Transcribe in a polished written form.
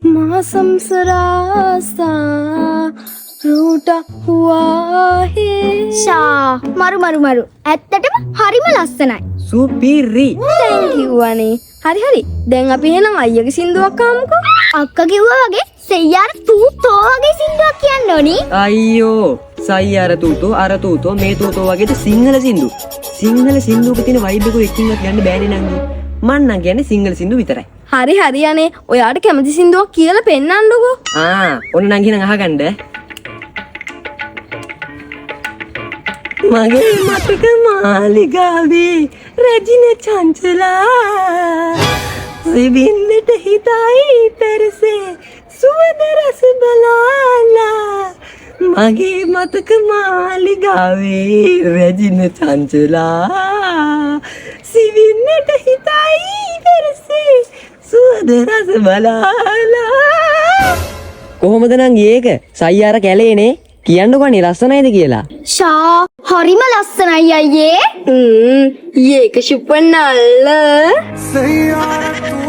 මාසම්සරාසා රූට හුවාහි මරු ඇත්තටම හරිම ලස්සනයි. සුපිරි. thank you අනේ. හරි දැන් අපි එහෙනම් අයියගේ සින්දුවක් අහමුකෝ. අක්කා කිව්වා වගේ සෙයියාර තූතෝ වගේ සින්දුවක් කියන්න ඕනි. අයියෝ සයියාර තූතෝ අර තූතෝ මේ තූතෝ වගේද සිංහල සින්දුවක තියෙන වයිබ් එක එක්කින්වත් යන්න බෑනේ නංගි. මං නම් කියන්නේ සිංහල සින්දු විතරයි. හරි අනේ. ඔයාට කැමති සින්දුවක් කියලා පෙන්නන්නකෝ. ඔන්න නංගි නම් අහගන්න. මගේ මතක මාලිගාවේ රැජින චංචලා සිවින්නට හිතයි පෙරසේ සුවඳ රස බලාලා මගේ මතක මාලිගාවේ රැජින චංචලා සිවින්නට හිතයි පෙරසේ සුවඳ රස බලාලා. කොහොමද නංගි ඒක? සයියාර කැලේනේ. කියන්නකෝ නේ ලස්සනයිද කියලා. හරිම ලස්සනයි අයියේ. ඒක ශුපන්නල්ල. සයියාර